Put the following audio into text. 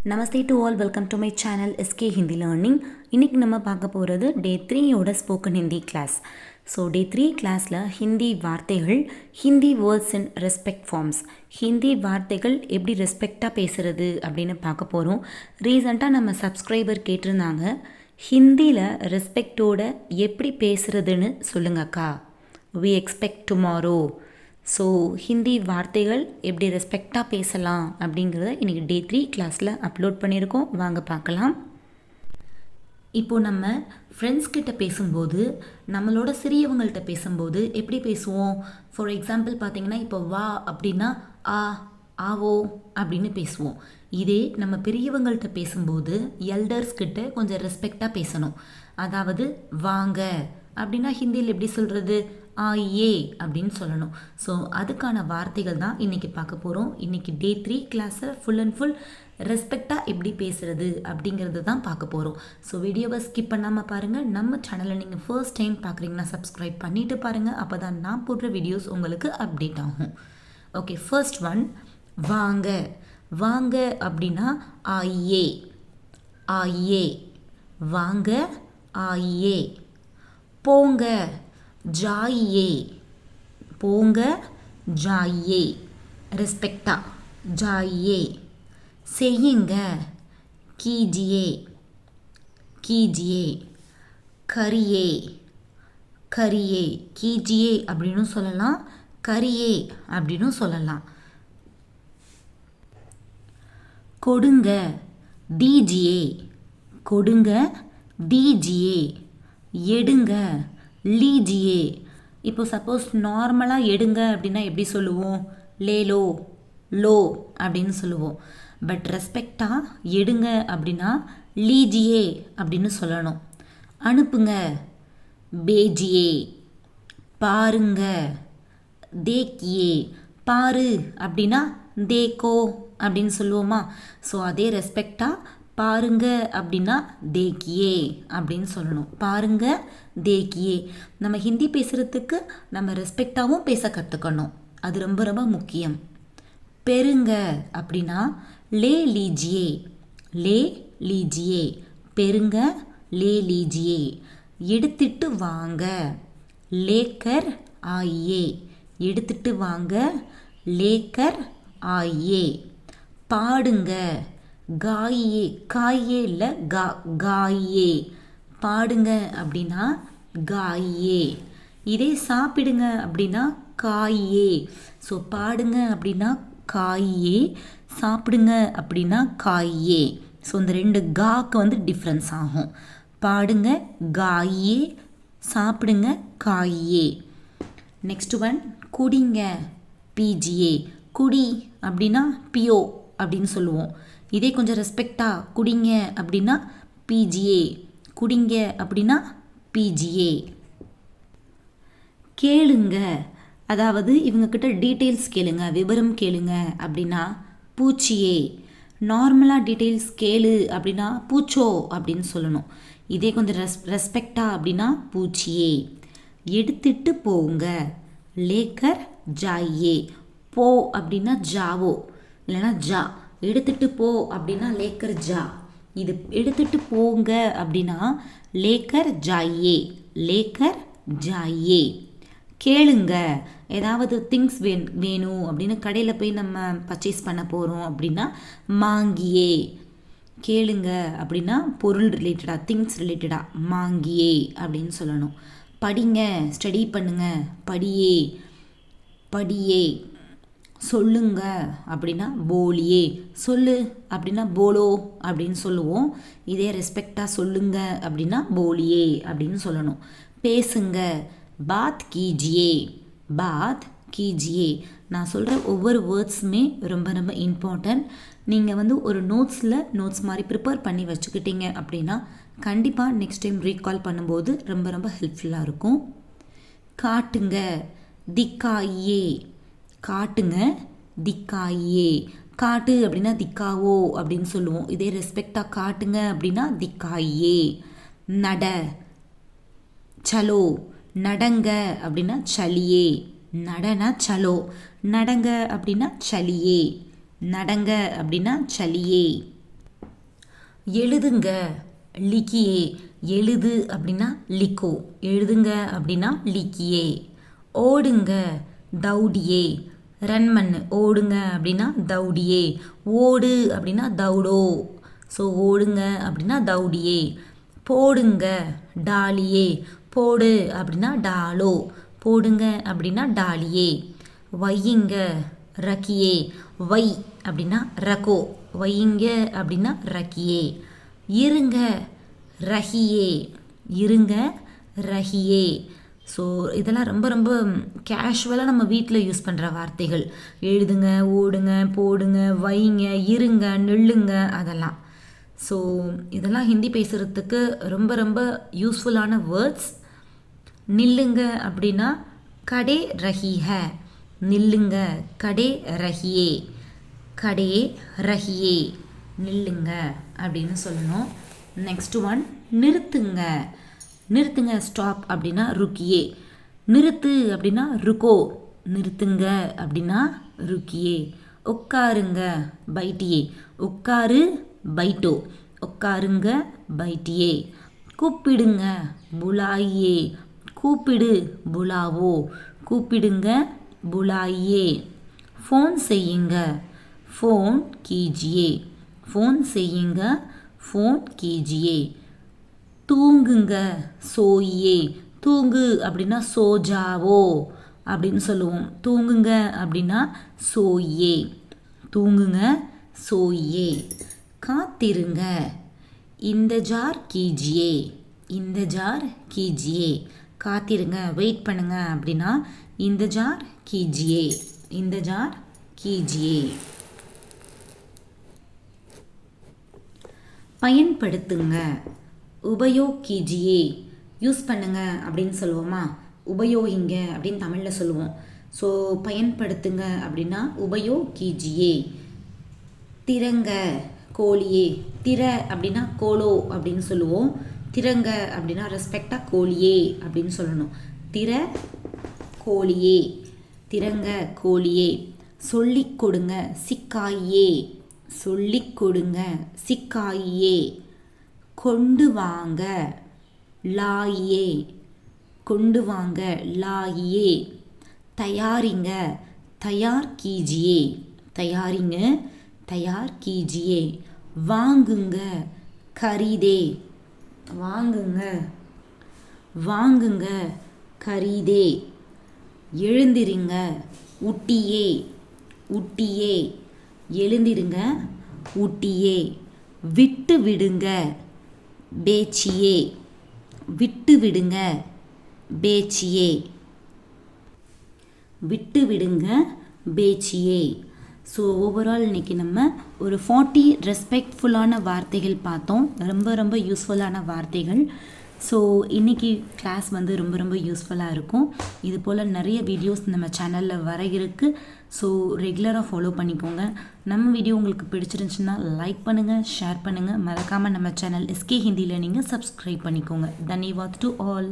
Namaste to all, welcome to my channel SK Hindi learning. இன்றைக்கி நம்ம பார்க்க போகிறது டே 3யோட spoken Hindi class. So day 3 கிளாஸில் ஹிந்தி வார்த்தைகள், Hindi words and respect forms, Hindi வார்த்தைகள் எப்படி ரெஸ்பெக்டாக பேசுகிறது அப்படின்னு பார்க்க போகிறோம். ரீசண்டாக நம்ம சப்ஸ்கிரைபர் கேட்டிருந்தாங்க, ஹிந்தியில் ரெஸ்பெக்டோட எப்படி பேசுகிறதுன்னு சொல்லுங்கக்கா, we expect tomorrow. So Hindi வார்த்தைகள் எப்படி ரெஸ்பெக்டாக பேசலாம் அப்படிங்கிறத இன்றைக்கி டே 3 கிளாஸில் அப்லோட் பண்ணியிருக்கோம். வாங்க பார்க்கலாம். இப்போது நம்ம ஃப்ரெண்ட்ஸ் கிட்ட பேசும்போது, நம்மளோட சிறியவங்கள்ட்ட பேசும்போது எப்படி பேசுவோம்? ஃபார் எக்ஸாம்பிள் பார்த்திங்கன்னா, இப்போ வா அப்படின்னா ஆவோ அப்படின்னு பேசுவோம். இதே நம்ம பெரியவங்கள்ட்ட பேசும்போது எல்டர்ஸ் கிட்ட கொஞ்சம் ரெஸ்பெக்டாக பேசணும். அதாவது வாங்க அப்படின்னா ஹிந்தியில் எப்படி சொல்கிறது? ஆயே அப்படின்னு சொல்லணும். ஸோ அதுக்கான வார்த்தைகள் தான் இன்றைக்கி பார்க்க போகிறோம். இன்றைக்கி டே 3 கிளாஸை ஃபுல் அண்ட் ஃபுல் ரெஸ்பெக்டாக எப்படி பேசுகிறது அப்படிங்கிறது தான் பார்க்க போகிறோம். ஸோ வீடியோவை ஸ்கிப் பண்ணாமல் பாருங்கள். நம்ம சேனலை நீங்கள் ஃபர்ஸ்ட் டைம் பார்க்குறீங்கன்னா சப்ஸ்கிரைப் பண்ணிவிட்டு பாருங்கள். அப்போ தான் நான் போடுற வீடியோஸ் உங்களுக்கு அப்டேட் ஆகும். ஓகே, ஃபர்ஸ்ட் ஒன், வாங்க. வாங்க அப்படின்னா ஆயே, ஆயே. வாங்க, ஆயே. போங்க, ஜாயே. போங்க, ஜாயே. ரெஸ்பெக்டா, ஜாயே. செய்யுங்க, கீஜியே, கீஜியே. கரியே, கரியே. கீஜியே அப்படின்னு சொல்லலாம், கரியே அப்படின்னு சொல்லலாம். கொடுங்க, தீஜியே. கொடுங்க, தீஜியே. எடுங்க, லீஜியே. இப்போ சப்போஸ் நார்மலாக எடுங்க அப்படின்னா எப்படி சொல்லுவோம்? லேலோ, லோ அப்படின்னு சொல்லுவோம். பட் ரெஸ்பெக்டாக எடுங்க அப்படின்னா லீஜியே அப்படின்னு சொல்லணும். அனுப்புங்க, பேஜியே. பாருங்க, தேக்கியே. பாரு அப்படின்னா தேக்கோ அப்படின்னு சொல்லுவோமா? ஸோ அதே ரெஸ்பெக்டாக பாருங்க அப்படின்னா தேக்கியே அப்படின்னு சொல்லணும். பாருங்க, தேக்கியே. நம்ம ஹிந்தி பேசுகிறதுக்கு நம்ம ரெஸ்பெக்டாகவும் பேச கற்றுக்கணும். அது ரொம்ப ரொம்ப முக்கியம். பெருங்க அப்படின்னா லே லீஜியே, லே லீஜியே. பெருங்க, லே லீஜியே. எடுத்துட்டு வாங்க, லேக்கர் ஆயே. எடுத்துட்டு வாங்க, லேக்கர் ஆயே. பாடுங்க, காயே. காயே இல்லை, காயே. பாடுங்க அப்படின்னா காயே. இதே சாப்பிடுங்க அப்படின்னா காயே. ஸோ பாடுங்க அப்படின்னா காயே, சாப்பிடுங்க அப்படின்னா காயே. ஸோ இந்த ரெண்டு காக்கு வந்து டிஃப்ரென்ஸ் ஆகும். பாடுங்க காயே, சாப்பிடுங்க காயே. நெக்ஸ்ட் ஒன், குடிங்க, பீஜியே. குடி அப்படின்னா பியோ அப்படின்னு சொல்லுவோம். இதே கொஞ்சம் ரெஸ்பெக்டாக குடிங்க அப்படின்னா பீஜியே. குடிங்க அப்படின்னா பீஜியே. கேளுங்க, அதாவது இவங்கக்கிட்ட டீட்டெயில்ஸ் கேளுங்க, விவரம் கேளுங்க அப்படின்னா பூச்சியே. நார்மலாக டீட்டெயில்ஸ் கேளு அப்படின்னா பூச்சோ அப்படின்னு சொல்லணும். இதே கொஞ்சம் ரெஸ்பெக்டாக அப்படின்னா பூச்சியே. எடுத்துட்டு போங்க, லேக்கர் ஜாயே. போ அப்படின்னா ஜாவோ இல்லைன்னா ஜா. எடுத்துட்டு போ அப்படின்னா லேக்கர் ஜா. இது எடுத்துட்டு போங்க அப்படின்னா லேக்கர் ஜாயே, லேக்கர் ஜாயே. கேளுங்க, ஏதாவது திங்ஸ் வேணும் அப்படின்னு கடையில் போய் நம்ம பர்ச்சேஸ் பண்ண போகிறோம் அப்படின்னா மாங்கியே. கேளுங்க அப்படின்னா பொருள் ரிலேட்டடாக, திங்ஸ் ரிலேட்டடாக மாங்கியே அப்படின்னு சொல்லணும். படிங்க, ஸ்டடி பண்ணுங்க, படியே, படியே. சொல்லுங்க அப்படின்னா போலியே. சொல்லு அப்படின்னா போலோ அப்படின்னு சொல்லுவோம். இதே ரெஸ்பெக்டாக சொல்லுங்க அப்படின்னா போலியே அப்படின்னு சொல்லணும். பேசுங்க, பாத் கீஜியே, பாத் கீஜியே. நான் சொல்கிற ஒவ்வொரு வேர்ட்ஸுமே ரொம்ப ரொம்ப இம்பார்ட்டன்ட். நீங்கள் வந்து ஒரு நோட்ஸ் மாதிரி ப்ரிப்பேர் பண்ணி வச்சுக்கிட்டீங்க அப்படின்னா கண்டிப்பாக நெக்ஸ்ட் டைம் ரீகால் பண்ணும்போது ரொம்ப ரொம்ப ஹெல்ப்ஃபுல்லாக இருக்கும். காட்டுங்க, திக்காயே. காட்டுங்க, திக்காயே. காட்டு அப்படின்னா திக்காவோ அப்படின்னு சொல்லுவோம். இதே ரெஸ்பெக்டாக காட்டுங்க அப்படின்னா திக்காயே. நட, சலோ. நடங்க அப்படின்னா சலியே. நடனா சலோ. நடங்க அப்படின்னா சலியே. நடங்க அப்படின்னா சலியே. எழுதுங்க லிக்கியே, எழுது அப்படின்னா லிக்கோ, எழுதுங்க அப்படின்னா லிக்கியே. ஓடுங்க தௌடியே, ரன் பண்ணு, ஓடுங்க அப்படின்னா தௌடியே, ஓடு அப்படின்னா தௌடோ, ஸோ ஓடுங்க அப்படின்னா தௌடியே. போடுங்க டாலியே, போடு அப்படின்னா டாலோ, போடுங்க அப்படின்னா டாலியே. வையுங்க ரக்கியே, வை அப்படின்னா ரகோ, வையுங்க அப்படின்னா ரக்கியே. இருங்க ரஹியே, இருங்க ரஹியே. ஸோ இதெல்லாம் ரொம்ப ரொம்ப கேஷுவலாக நம்ம வீட்டில் யூஸ் பண்ணுற வார்த்தைகள். எழுதுங்க, ஓடுங்க, போடுங்க, வைங்க, இருங்க, நில்லுங்க, அதெல்லாம். ஸோ இதெல்லாம் ஹிந்தி பேசுகிறதுக்கு ரொம்ப ரொம்ப யூஸ்ஃபுல்லான வேர்ட்ஸ். நில்லுங்க அப்படின்னா கடே ரஹி ஹை, நில்லுங்க கடே ரஹியே, கடே ரஹியே, நில்லுங்க அப்படின்னு சொல்லணும். நெக்ஸ்ட் ஒன் நிறுத்துங்க, நிறுத்துங்க ஸ்டாப் அப்படின்னா ருக்கியே, நிறுத்து அப்படின்னா ருக்கோ, நிறுத்துங்க அப்படின்னா ருக்கியே. உட்காருங்க பைட்டியே, உட்காரு பைட்டோ, உட்காருங்க பைட்டியே. கூப்பிடுங்க புலாயே, கூப்பிடு புலாவோ, கூப்பிடுங்க புலாயே. ஃபோன் செய்யுங்க, ஃபோன் கீஜியே, ஃபோன் செய்யுங்க, ஃபோன் கீஜியே. தூங்குங்க சோயியே, தூங்கு அப்படின்னா சோஜாவோ அப்படின்னு சொல்லுவோம். தூங்குங்க அப்படின்னா சோயே, தூங்குங்க சோயே. காத்திருங்க இந்தஜார் கீஜியே, இந்தஜார் கீஜியே, காத்திருங்க வெயிட் பண்ணுங்க அப்படின்னா இந்தஜார் கீஜியே, இந்தஜார் கீஜியே. பயன்படுத்துங்க உபயோக் கீஜியே, யூஸ் பண்ணுங்க அப்படின்னு சொல்லுவோமா, உபயோகிங்க அப்படின்னு தமிழில் சொல்லுவோம். ஸோ பயன்படுத்துங்க அப்படின்னா உபயோக் கீஜியே. திறங்க கோழியே, திற அப்படின்னா கோலோ அப்படின்னு சொல்லுவோம். திறங்க அப்படின்னா ரெஸ்பெக்டாக கோழியே அப்படின்னு சொல்லணும். திற கோழியே, திறங்க கோழியே. சொல்லிக் கொடுங்க சிக்காயே, சொல்லிக் கொடுங்க சிக்காயே. கொண்டு வாங்க லாயே, கொண்டு வாங்க லாயே. தயாரிங்க தயார் கீஜியே, தயாரிங்க தயார் கீஜியே. வாங்குங்க கரீதே, வாங்குங்க வாங்குங்க கரீதே. எழுந்திருங்க உட்டியே, உட்டியே, எழுந்திருங்க உட்டியே. விட்டு விடுங்க பேச்சியே, விட்டு விடுங்க பேச்சியே, விட்டு விடுங்க பேச்சியே. ஸோ ஓவரால் இன்றைக்கி நம்ம ஒரு 40 ரெஸ்பெக்ட்ஃபுல்லான வார்த்தைகள் பார்த்தோம், ரொம்ப ரொம்ப யூஸ்ஃபுல்லான வார்த்தைகள். ஸோ இன்றைக்கி கிளாஸ் வந்து ரொம்ப ரொம்ப யூஸ்ஃபுல்லாக இருக்கும். இது போல் நிறைய வீடியோஸ் நம்ம சேனலில் வர இருக்குது. ஸோ ரெகுலராக ஃபாலோ பண்ணிக்கோங்க. நம்ம வீடியோ உங்களுக்கு பிடிச்சிருந்துச்சுன்னா லைக் பண்ணுங்கள், ஷேர் பண்ணுங்கள். மறக்காமல் நம்ம சேனல் எஸ்கே ஹிந்தியில் நீங்கள் சப்ஸ்கிரைப் பண்ணிக்கோங்க. தன்யவாத் டு ஆல்.